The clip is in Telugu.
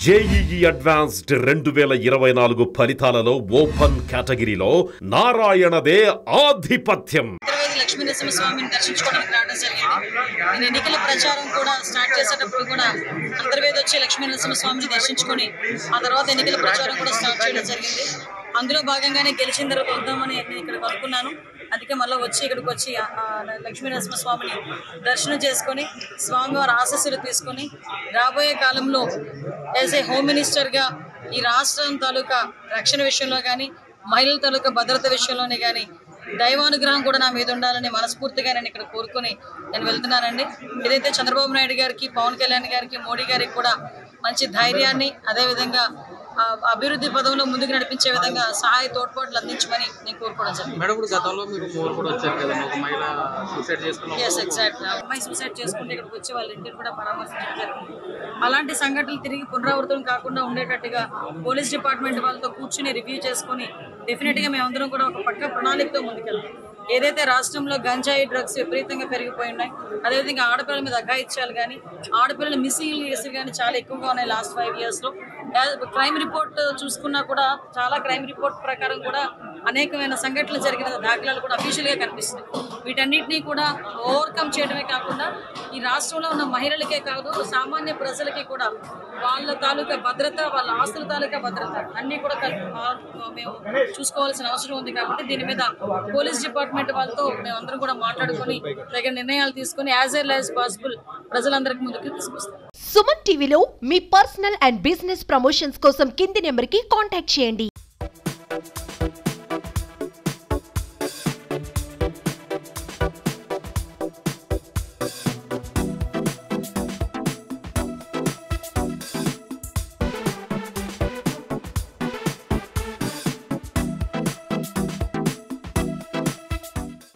జేఈఈ అడ్వాన్స్డ్ 2024 ఫలితాలలో ఓపెన్ కేటగిరీలో నారాయణదే ఆధిపత్యం. లక్ష్మీనరసింహస్వామిని దర్శించుకోవడానికి రావడం జరిగింది. నేను ఎన్నికల ప్రచారం కూడా స్టార్ట్ చేసేటప్పుడు కూడా అంతర్వేది వచ్చి లక్ష్మీనరసింహస్వామిని దర్శించుకొని ఆ తర్వాత ఎన్నికల ప్రచారం కూడా స్టార్ట్ చేయడం జరిగింది. అందులో భాగంగానే గెలిచిన తర్వాత వద్దామని ఇక్కడ అనుకున్నాను. అందుకే మళ్ళీ ఇక్కడికి వచ్చి లక్ష్మీనరసింహస్వామిని దర్శనం చేసుకొని స్వామివారి ఆశీస్సులు తీసుకొని రాబోయే కాలంలో యాజ్ ఏ హోమ్ మినిస్టర్గా ఈ రాష్ట్రం తాలూకా రక్షణ విషయంలో కానీ మహిళల తాలూకా భద్రత విషయంలోనే కానీ దైవానుగ్రహం కూడా నా మీద ఉండాలని మనస్ఫూర్తిగా నేను ఇక్కడ కోరుకొని నేను వెళ్తున్నానండి. ఏదైతే చంద్రబాబు నాయుడు గారికి, పవన్ కళ్యాణ్ గారికి, మోడీ గారికి కూడా మంచి ధైర్యాన్ని, అదేవిధంగా అభివృద్ధి పదంలో ముందుకు నడిపించే విధంగా సహాయ తోడ్పాట్లు అందించమని నేను కోరుకోవడం జరిగింది. అమ్మాయి సూసైడ్ చేసుకుంటే ఇక్కడికి వచ్చి వాళ్ళ ఇంటిని కూడా పరామర్శించడం జరిగింది. అలాంటి సంఘటనలు తిరిగి పునరావృతం కాకుండా ఉండేటట్టుగా పోలీస్ డిపార్ట్మెంట్ వాళ్ళతో కూర్చుని రివ్యూ చేసుకుని డెఫినెట్గా మేమందరం కూడా ఒక పక్క ప్రణాళికతో ముందుకెళ్తాం. ఏదైతే రాష్ట్రంలో గంజాయి డ్రగ్స్ విపరీతంగా పెరిగిపోయి ఉన్నాయి, అదేవిధంగా ఆడపిల్లల మీద అఘాయిత్యాలు కానీ ఆడపిల్లల మిస్సింగ్ కేసులు కానీ చాలా ఎక్కువగా ఉన్నాయి లాస్ట్ 5 yearsలో. క్రైమ్ రిపోర్ట్ చూసుకున్నా కూడా చాలా క్రైమ్ రిపోర్ట్ ప్రకారం కూడా అనేకమైన సంఘటనలు జరిగిన దాఖలాలు కూడా అఫీషియల్గా కనిపిస్తున్నాయి. వీటన్నిటినీ కూడా ఓవర్కమ్ చేయడమే కాకుండా ఈ రాష్ట్రంలో ఉన్న మహిళలకే కాదు సామాన్య ప్రజలకి కూడా వాళ్ళ తాలూకా భద్రత, వాళ్ళ ఆస్తుల తాలూకా భద్రత అన్నీ కూడా మేము చూసుకోవాల్సిన అవసరం ఉంది. కాబట్టి దీని మీద పోలీస్ డిపార్ట్మెంట్ వాళ్ళతో మేమందరం కూడా మాట్లాడుకొని తగిన నిర్ణయాలు తీసుకొని యాజ్ ఎర్లీ యాజ్ పాసిబుల్ ప్రజలందరికీ ముందుకు తీసుకొస్తాం. సుమన్ టీవీలో మీ పర్సనల్ అండ్ బిజినెస్ ప్రమోషన్స్ కోసం కింది నెంబర్కి కాంటాక్ట్ చేయండి.